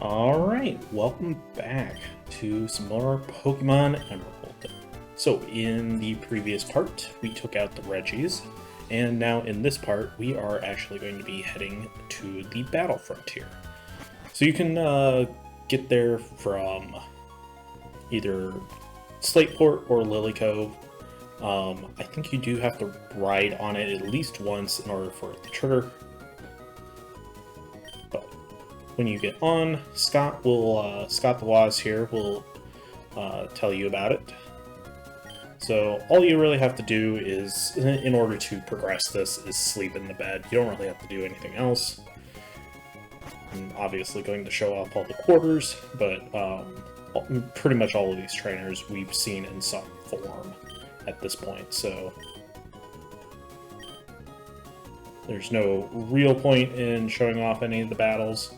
Alright, welcome back to some more Pokemon Emerald. So, in the previous part, we took out the Reggies, and now in this part, we are actually going to be heading to the Battle Frontier. So you can get there from either Slateport or Lily Cove. I think you do have to ride on it at least once in order for it to trigger. When you get on, Scott the Waz here will tell you about it. So all you really have to do is, in order to progress this, is sleep in the bed. You don't really have to do anything else. I'm obviously going to show off all the quarters, but pretty much all of these trainers we've seen in some form at this point, so there's no real point in showing off any of the battles.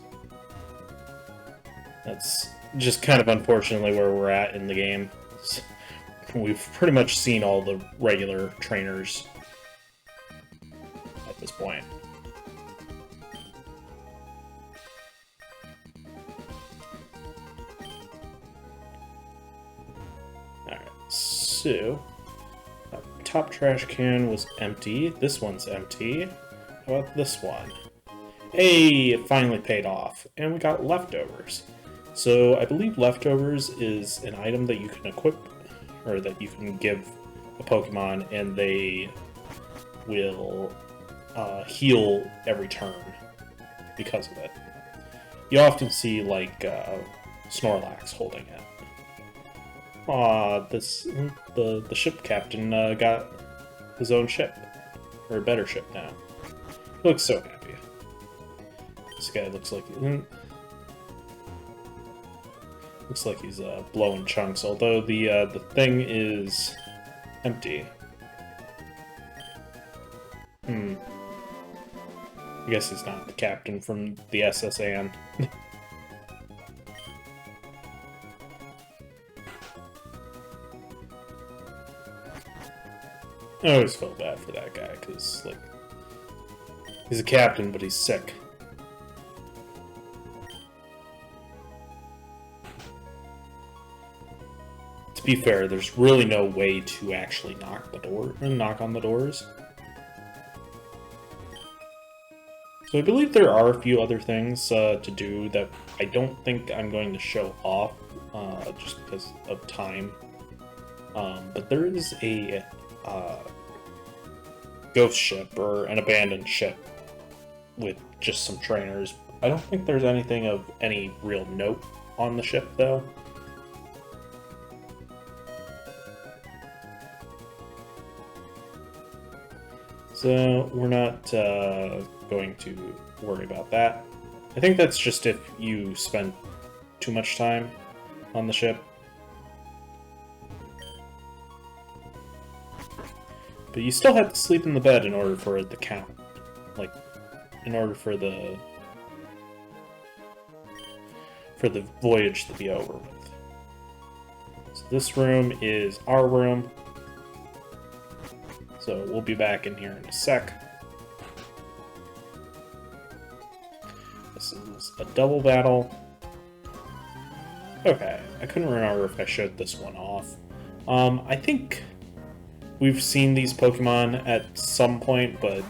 That's just kind of unfortunately where we're at in the game. We've pretty much seen all the regular trainers at this point. Alright, so that top trash can was empty. This one's empty. How about this one? Hey, it finally paid off. And we got leftovers. So I believe leftovers is an item that you can equip, or that you can give a Pokemon, and they will heal every turn because of it. You often see, like, Snorlax holding it. Aw, the ship captain got his own ship, or a better ship now. He looks so happy. This guy looks like he's blowing chunks, although the thing is empty. I guess he's not the captain from the SS Anne. I always felt bad for that guy, because, like, he's a captain, but he's sick. To be fair, there's really no way to actually knock on the doors. So I believe there are a few other things to do that I don't think I'm going to show off, just because of time. But there is a ghost ship, or an abandoned ship, with just some trainers. I don't think there's anything of any real note on the ship, though. So we're not going to worry about that. I think that's just if you spend too much time on the ship. But you still have to sleep in the bed in order for it to count. Like, in order for the voyage to be over with. So this room is our room. So we'll be back in here in a sec. This is a double battle. Okay, I couldn't remember if I showed this one off. I think we've seen these Pokemon at some point, but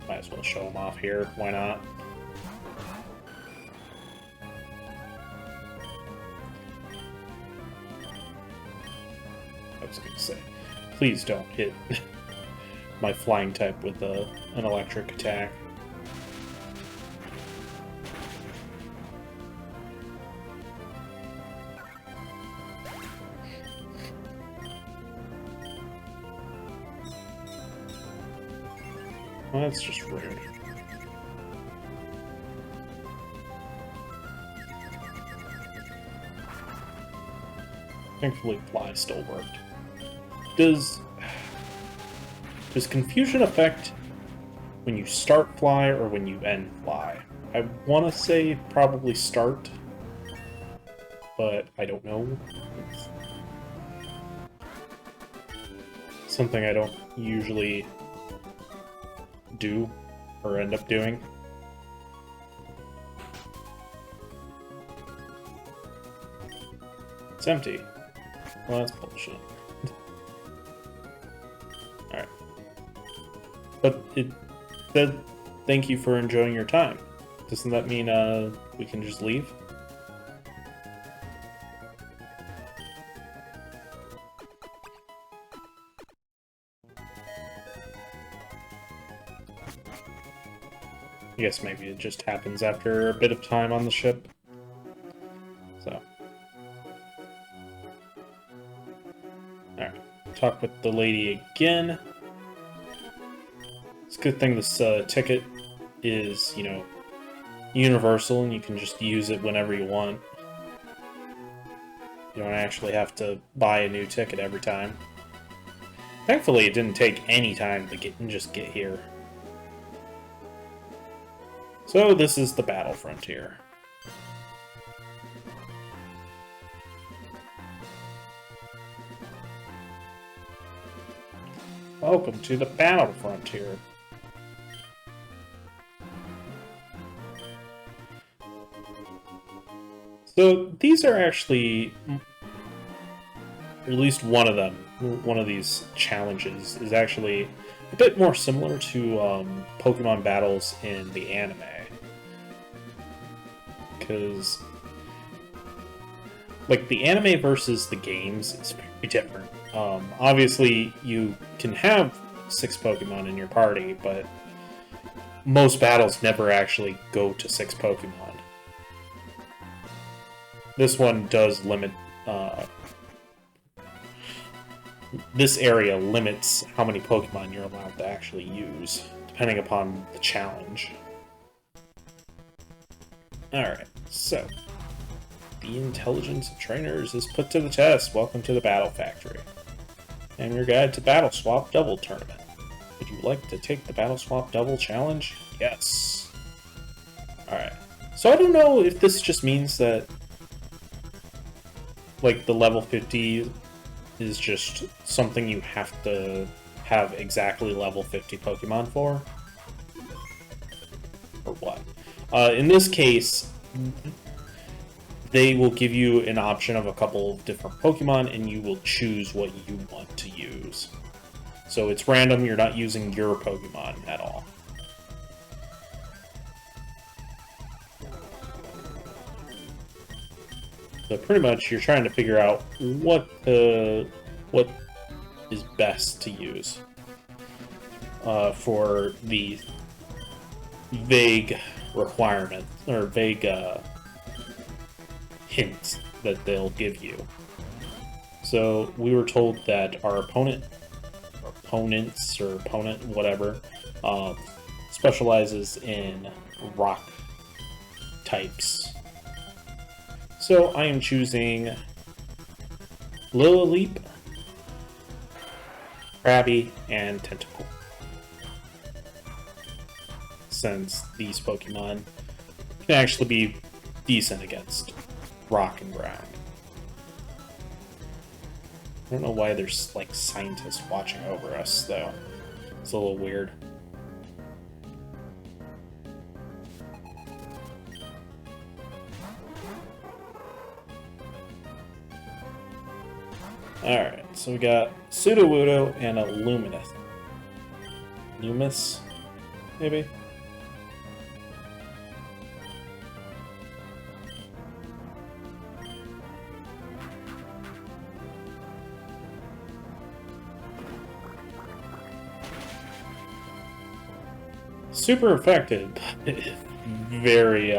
might as well show them off here. Why not? I was going to say, please don't hit my flying type with an electric attack. Well, that's just rude. Thankfully, Fly still worked. Does confusion affect when you start Fly or when you end Fly? I want to say probably start, but I don't know. It's something I don't usually do or end up doing. It's empty. Well, that's bullshit. Alright. But it said, thank you for enjoying your time. Doesn't that mean we can just leave? I guess maybe it just happens after a bit of time on the ship. So. Alright. Talk with the lady again. It's a good thing this ticket is, you know, universal and you can just use it whenever you want. You don't actually have to buy a new ticket every time. Thankfully, it didn't take any time to just get here. So this is the battle frontier. Welcome to the battle frontier. So these are actually, or at least one of them, one of these challenges is actually a bit more similar to Pokemon battles in the anime. Because, like, the anime versus the games is very different. Obviously, you can have 6 Pokemon in your party, but most battles never actually go to 6 Pokemon. This one does limit, this area limits how many Pokemon you're allowed to actually use, depending upon the challenge. Alright, so, the intelligence of trainers is put to the test. Welcome to the Battle Factory. And your guide to Battle Swap Double Tournament. Would you like to take the Battle Swap Double Challenge? Yes. Alright, so I don't know if this just means that, like, the level 50 is just something you have to have exactly level 50 Pokemon for, or what. In this case, they will give you an option of a couple of different Pokemon, and you will choose what you want to use. So it's random, you're not using your Pokemon at all. So pretty much, you're trying to figure out what is best to use for the vague requirement or vague hints that they'll give you. So we were told that our opponent, whatever, specializes in rock types. So I am choosing Lillileap, Krabby, and Tentacle, since these Pokemon can actually be decent against rock and ground. I don't know why there's, like, scientists watching over us, though. It's a little weird. Alright, so we got Sudowoodo and a Luminous. Loomis, maybe? Super effective. Very,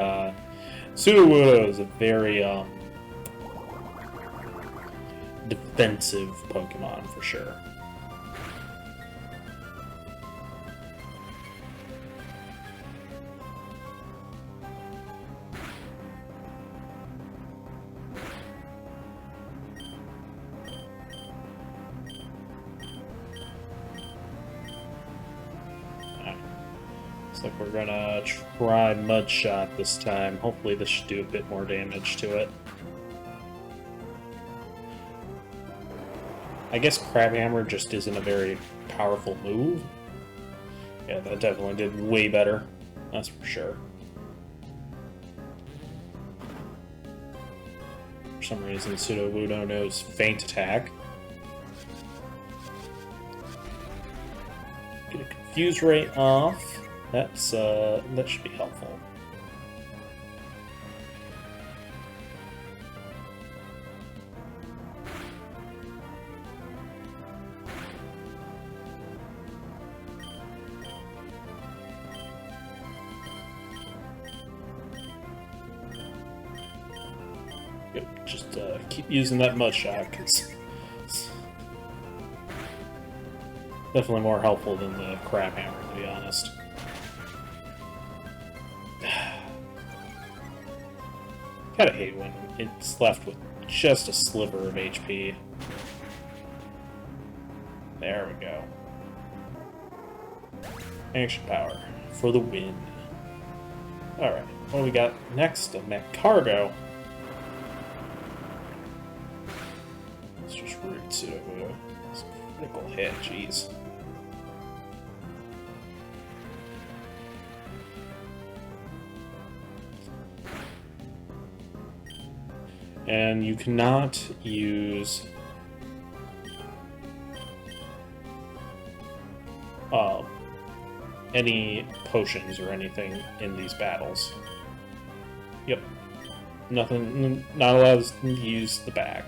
Sudowoodo is a very, defensive Pokemon, for sure. Looks like we're gonna try Mudshot this time. Hopefully this should do a bit more damage to it. I guess Crabhammer just isn't a very powerful move. Yeah, that definitely did way better. That's for sure. For some reason, Sudowoodo knows Feint Attack. Get a Confuse Ray off. That should be helpful. Yep, just keep using that Mud Shot, because it's definitely more helpful than the Crab Hammer, to be honest. Kinda hate when it's left with just a sliver of HP. There we go. Action Power for the win. Alright, what do we got next? A Mech Cargo. Let's just root Sudowoodo. It's a critical hit, jeez. And you cannot use any potions or anything in these battles. Yep. Nothing, not allowed to use the bag.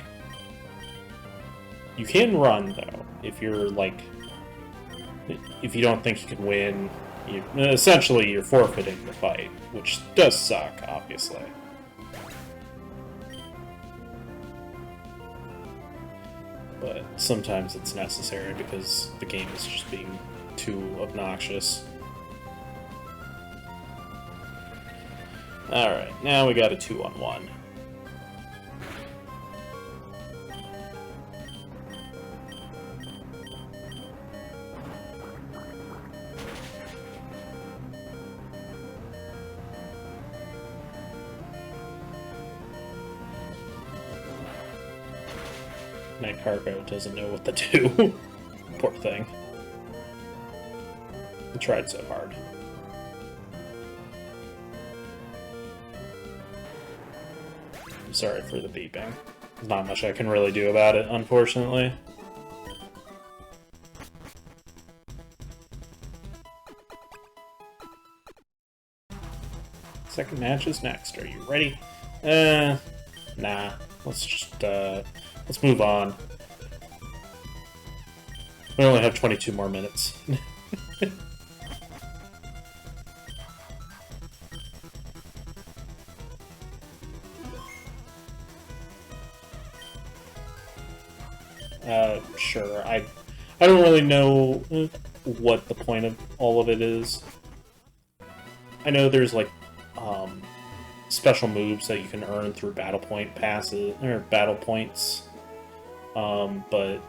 You can run, though, if you're, like, if you don't think you can win. Essentially, you're forfeiting the fight, which does suck, obviously. But sometimes it's necessary because the game is just being too obnoxious. Alright, now we got a 2-on-1. My Cargo doesn't know what to do. Poor thing. He tried so hard. I'm sorry for the beeping. There's not much I can really do about it, unfortunately. Second match is next. Are you ready? Nah. Let's just, let's move on. We only have 22 more minutes. Sure. I don't really know what the point of all of it is. I know there's like special moves that you can earn through battle point passes or battle points, but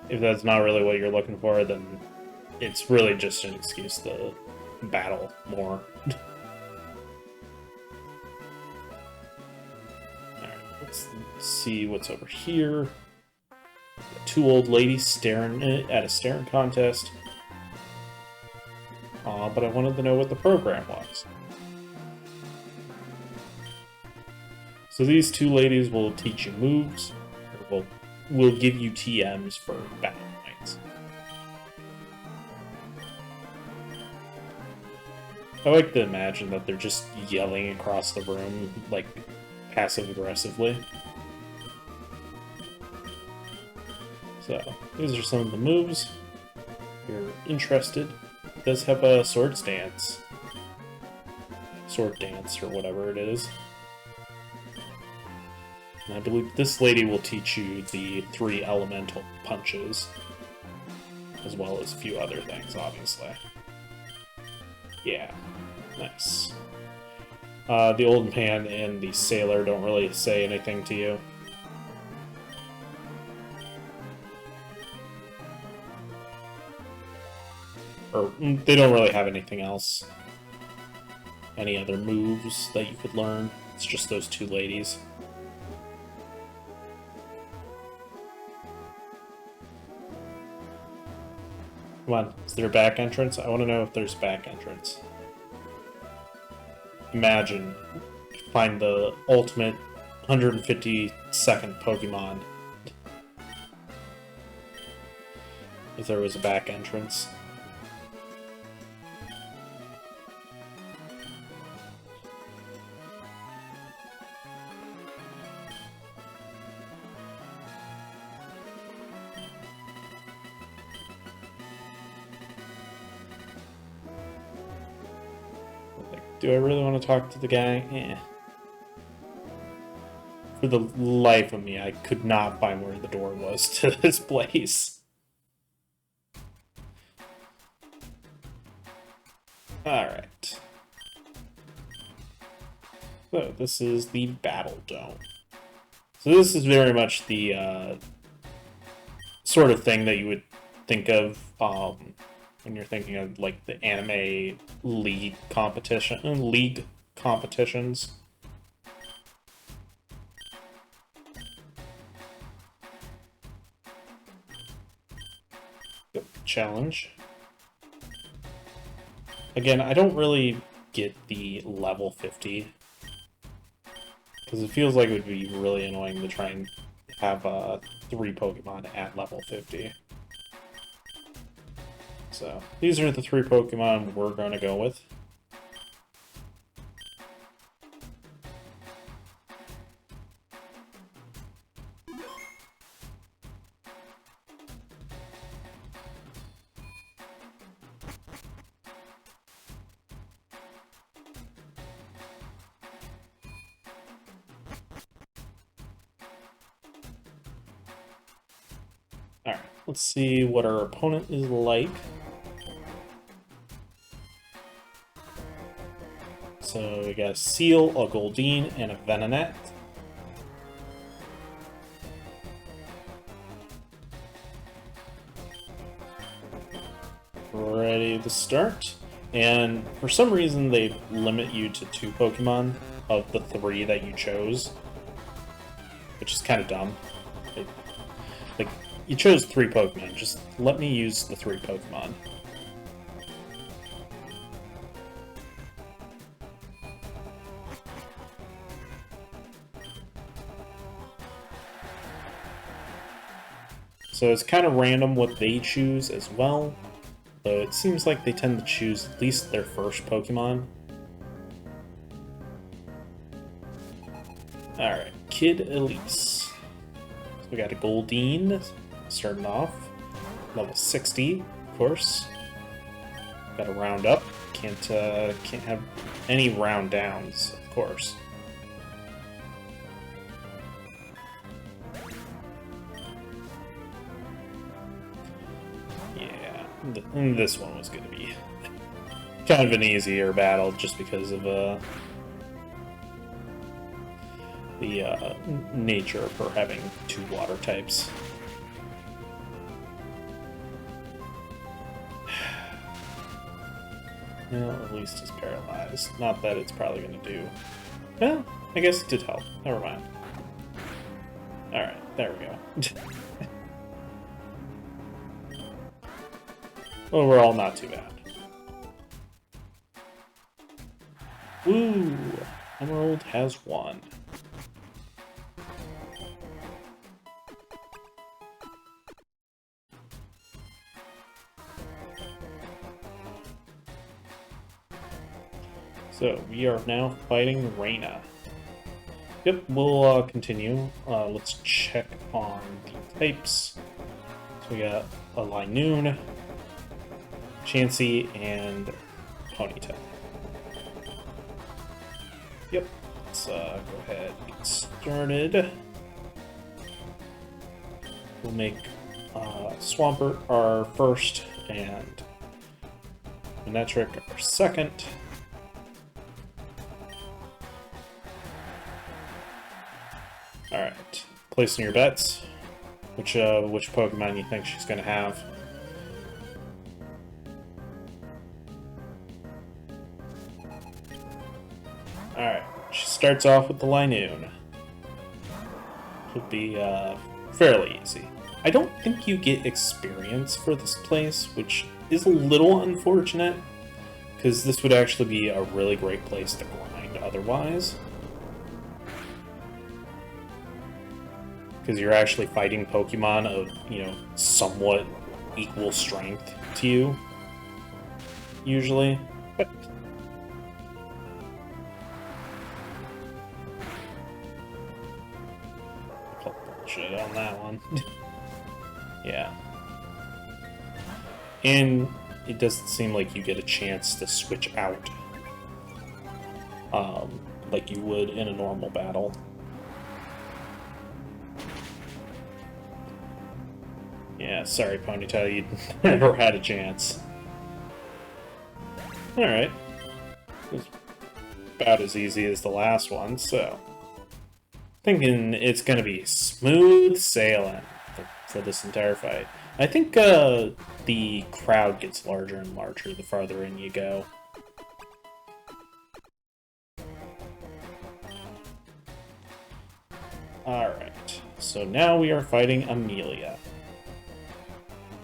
if that's not really what you're looking for, then it's really just an excuse to battle more. Alright, let's see what's over here. Two old ladies staring at a staring contest. Aw, but I wanted to know what the program was. So these two ladies will teach you moves, or will give you TMs for battle points. I like to imagine that they're just yelling across the room, like, passive-aggressively. So, these are some of the moves. If you're interested, it does have a sword dance. Sword dance, or whatever it is. And I believe this lady will teach you the 3 elemental punches, as well as a few other things, obviously. Yeah, nice. The old man and the sailor don't really say anything to you. Or, they don't really have anything else. Any other moves that you could learn. It's just those two ladies. Come on, is there a back entrance? I want to know if there's a back entrance. Imagine find the ultimate 152nd Pokemon. If there was a back entrance. Do I really want to talk to the guy? Eh. For the life of me, I could not find where the door was to this place. Alright. So, this is the Battle Dome. So this is very much the sort of thing that you would think of when you're thinking of like the anime league competitions. Yep, challenge. Again, I don't really get the level 50 because it feels like it would be really annoying to try and have 3 Pokemon at level 50. So, these are the 3 Pokemon we're going to go with. Alright, let's see what our opponent is like. So we got a Seal, a Goldeen, and a Venonat. Ready to start. And for some reason they limit you to 2 Pokemon of the 3 that you chose. Which is kind of dumb. Like, you chose 3 Pokemon, just let me use the 3 Pokemon. So it's kind of random what they choose as well, though it seems like they tend to choose at least their first Pokemon. Alright, Kid Elise. So we got a Goldeen starting off, level 60, of course. Got to round up, can't have any round downs, of course. And this one was going to be kind of an easier battle just because of the nature of her having 2 water types. Well, at least he's paralyzed. Not that it's probably going to do... Well, I guess it did help. Never mind. Alright, there we go. Overall, not too bad. Woo! Emerald has won. So, we are now fighting Reina. Yep, we'll continue. Let's check on the types. So we got a Linoon, Chansey, and Ponyta. Yep, let's go ahead and get started. We'll make Swampert our first and Manectric our second. Alright, placing your bets. Which Pokemon you think she's gonna have? Alright, she starts off with the Linoon. Should be fairly easy. I don't think you get experience for this place, which is a little unfortunate, because this would actually be a really great place to grind otherwise. because you're actually fighting Pokemon of, you know, somewhat equal strength to you, usually. Bullshit on that one. Yeah. And it doesn't seem like you get a chance to switch out like you would in a normal battle. Yeah, sorry, Ponytail, you never had a chance. Alright. It was about as easy as the last one, so... Thinking it's gonna be smooth sailing for this entire fight. I think the crowd gets larger and larger the farther in you go. Alright, so now we are fighting Amelia.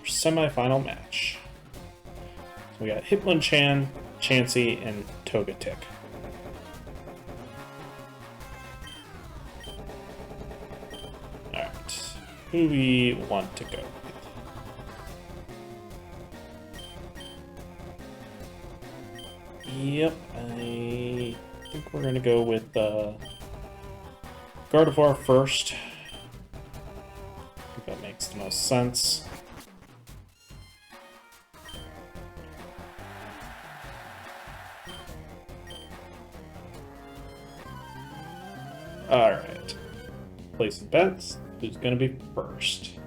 Semi-final match. We got Hitmonchan, Chansey, and Togetic. Alright, who do we want to go with? Yep, I think we're gonna go with Gardevoir first. I think that makes the most sense. Alright. Placing bets. Who's gonna be first?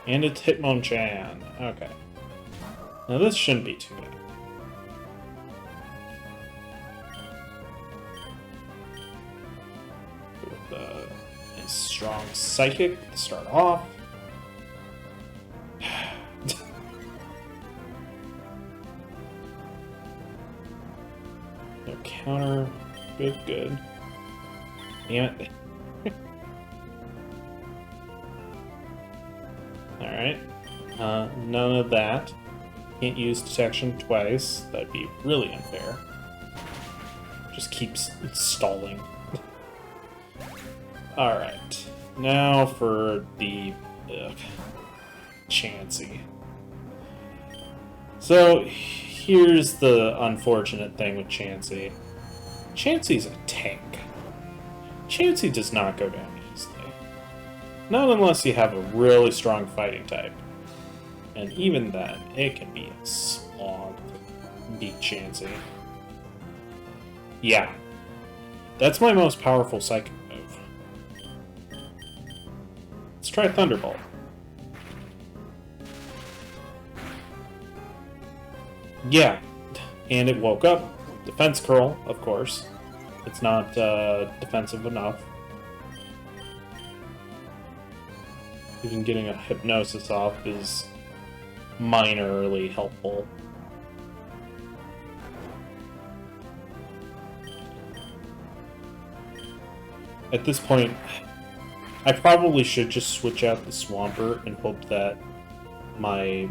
And it's Hitmonchan. Okay. Now this shouldn't be too bad. With a strong Psychic to start off. No counter. Good, good. Damn it. Alright. None of that. Can't use detection twice. That'd be really unfair. Just keeps stalling. Alright. Now for the Chansey. So, here's the unfortunate thing with Chansey. Chansey's a tank. Chansey does not go down easily. Not unless you have a really strong fighting type. And even then, it can be a slog to beat Chansey. Yeah. That's my most powerful Psychic move. Let's try Thunderbolt. Yeah. And it woke up. Defense curl, of course. It's not defensive enough. Even getting a Hypnosis off is minorly helpful. At this point, I probably should just switch out the Swampert and hope that my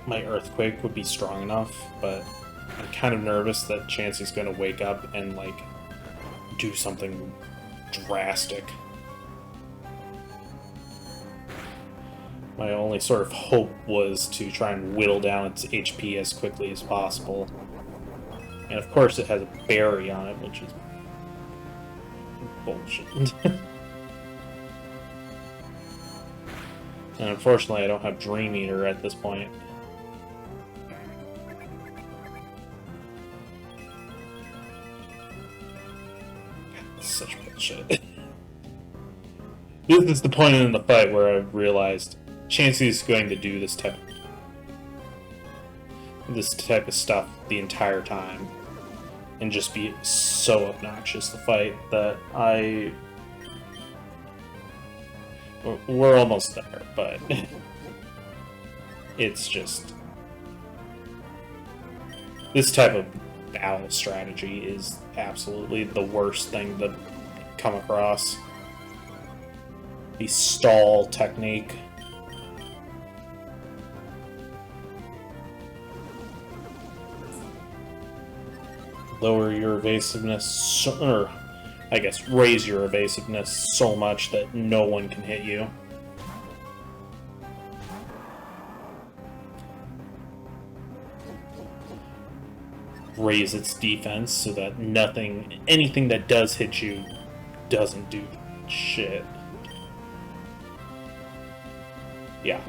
my Earthquake would be strong enough, but I'm kind of nervous that Chansey's going to wake up and, like, do something drastic. My only sort of hope was to try and whittle down its HP as quickly as possible. And of course it has a berry on it, which is bullshit. And unfortunately I don't have Dream Eater at this point. Such bullshit. This is the point in the fight where I've realized Chansey is going to do this type of stuff the entire time and just be so obnoxious to fight that we're almost there, but it's just this type of battle strategy is absolutely the worst thing to come across. The stall technique. lower your evasiveness, or I guess raise your evasiveness so much that no one can hit you. Raise its defense so that anything that does hit you doesn't do shit. Yeah.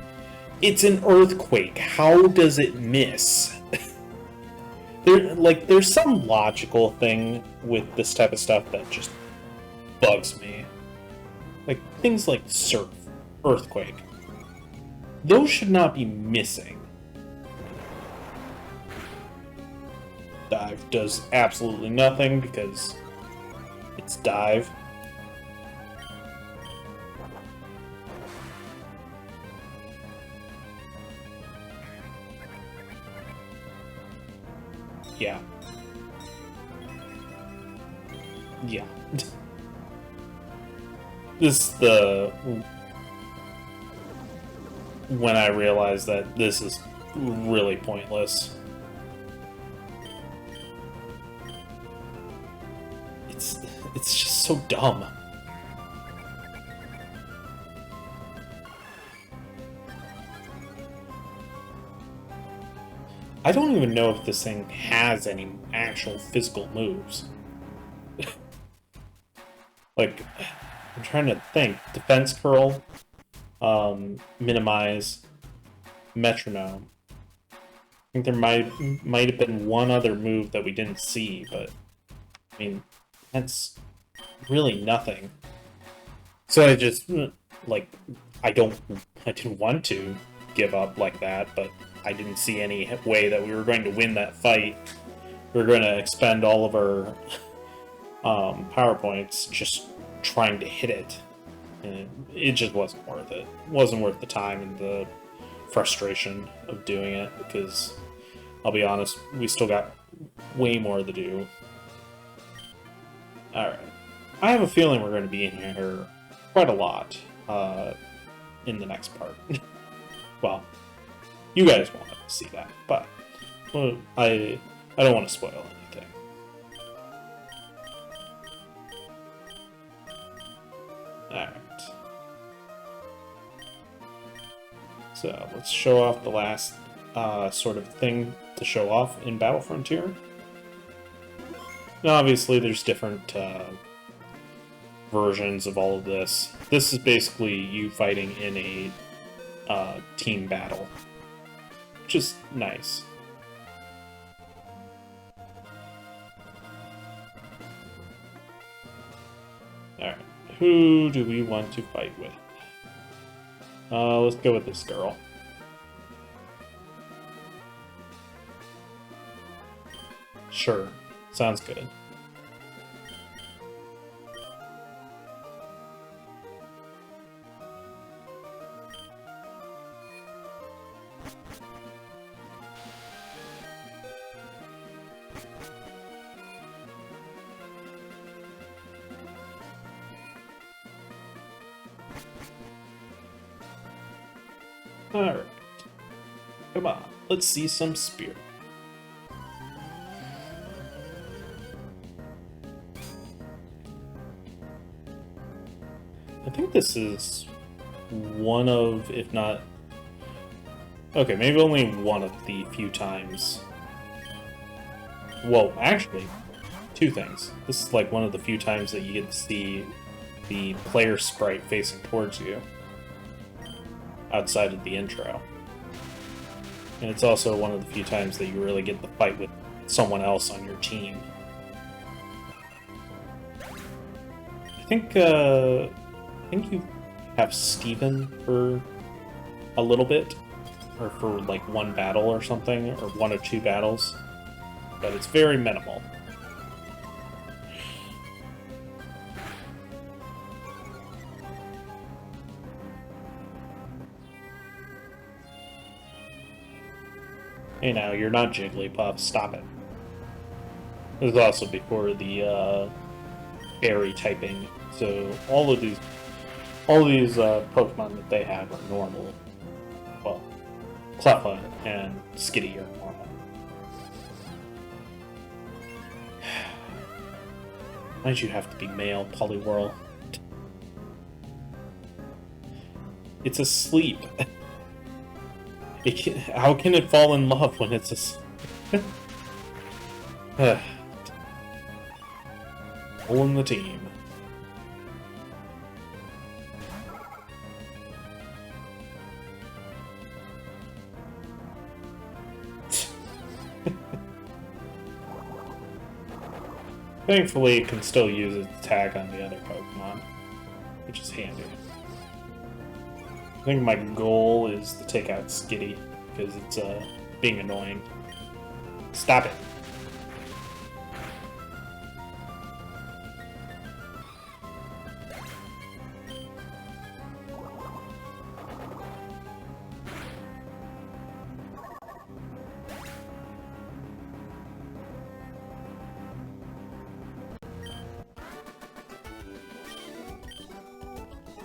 It's an earthquake. How does it miss? There's some logical thing with this type of stuff that just bugs me. Like, things like surf, earthquake. Those should not be missing. Dive does absolutely nothing because it's dive. Yeah. Yeah. This is when I realized that this is really pointless. It's just so dumb. I don't even know if this thing has any actual physical moves. Like, I'm trying to think. Defense curl, minimize, metronome. I think there might have been one other move that we didn't see, but I mean, that's really nothing. So I just I didn't want to give up like that, but I didn't see any way that we were going to win that fight. We were going to expend all of our power points just trying to hit it. And it just wasn't worth it. It wasn't worth the time and the frustration of doing it, because I'll be honest, we still got way more to do. Alright. I have a feeling we're going to be in here quite a lot in the next part. Well, you guys won't have to see that, but I don't want to spoil anything. Alright. So, let's show off the last sort of thing to show off in Battle Frontier. Now, obviously, there's different versions of all of this. This is basically you fighting in a team battle, which is nice. Alright, who do we want to fight with? Let's go with this girl. Sure, sounds good. Alright. Come on, let's see some spirit. I think this is one of, if not... Okay, maybe only one of the few times... Well, actually, two things. This is like one of the few times that you get to see the player sprite facing towards you, outside of the intro. And it's also one of the few times that you really get the fight with someone else on your team. I think you have Steven for a little bit, or for like one battle or something, or one or two battles, but it's very minimal. Hey now, you're not Jigglypuff, stop it. This is also before the fairy typing, so all of these Pokemon that they have are normal. Well, Cleffa and Skitty are normal. Why'd you have to be male, Poliwhirl? It's asleep. How can it fall in love when it's asleep? All in the team. Thankfully, it can still use its attack on the other Pokemon, which is handy. I think my goal is to take out Skitty, because it's being annoying. Stop it!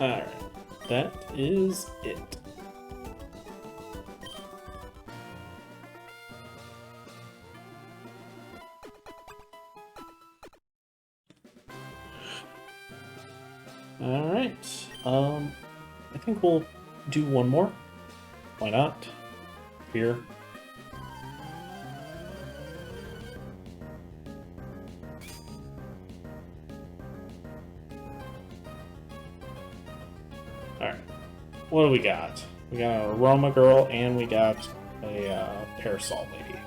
Alright, that is it. Alright, I think we'll do one more. Why not? Here. Alright, what do we got? We got an Aroma Girl and we got a Parasol Lady.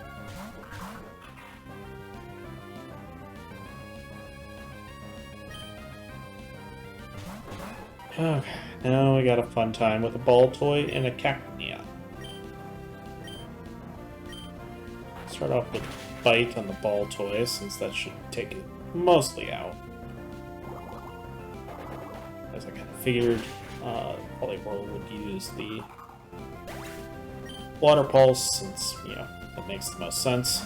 Okay, now we got a fun time with a ball toy and a Cacnea. Start off with Bite on the ball toy, since that should take it mostly out. As I kind of figured, Poliwhirl would use the Water Pulse, since, you know, that makes the most sense.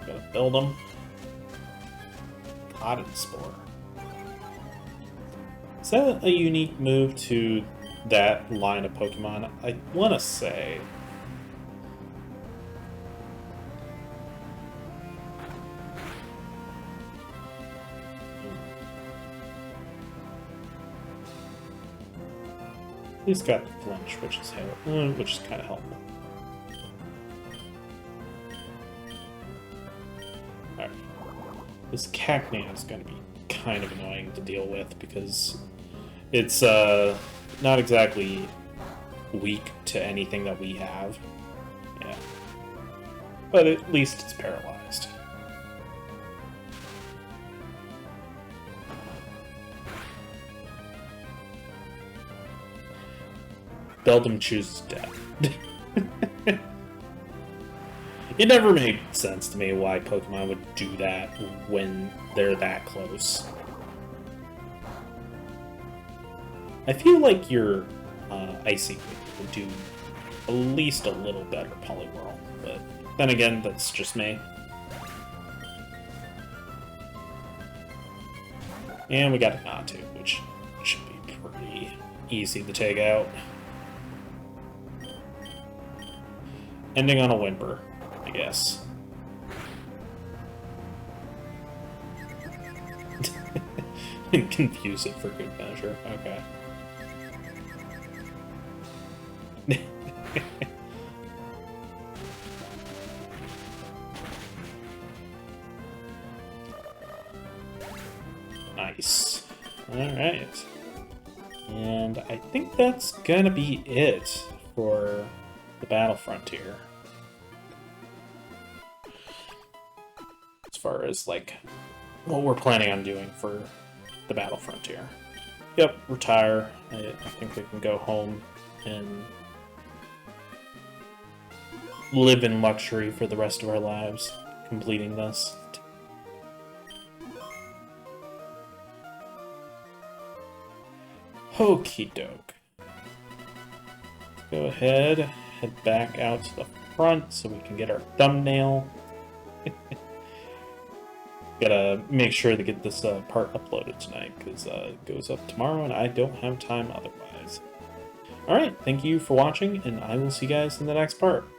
Gotta build them. Cotton Spore. Is that a unique move to that line of Pokemon? I want to say. He's got the flinch, which is kind of helpful. Alright. This Cacnea is going to be kind of annoying to deal with because it's not exactly weak to anything that we have. Yeah. But at least it's paralyzed. Beldum chooses death. It never made sense to me why Pokemon would do that when they're that close. I feel like your Icy would do at least a little better Poliwhirl, but then again, that's just me. And we got a Natu, which should be pretty easy to take out. Ending on a whimper, I guess. Confuse it for good measure. Okay. Nice. Alright. And I think that's gonna be it for the Battle Frontier. As far as, like, what we're planning on doing for the Battle Frontier. Yep, retire. I think we can go home and live in luxury for the rest of our lives, completing this. Okie doke. Go ahead, head back out to the front so we can get our thumbnail. Gotta make sure to get this part uploaded tonight, because it goes up tomorrow and I don't have time otherwise. Alright, thank you for watching, and I will see you guys in the next part.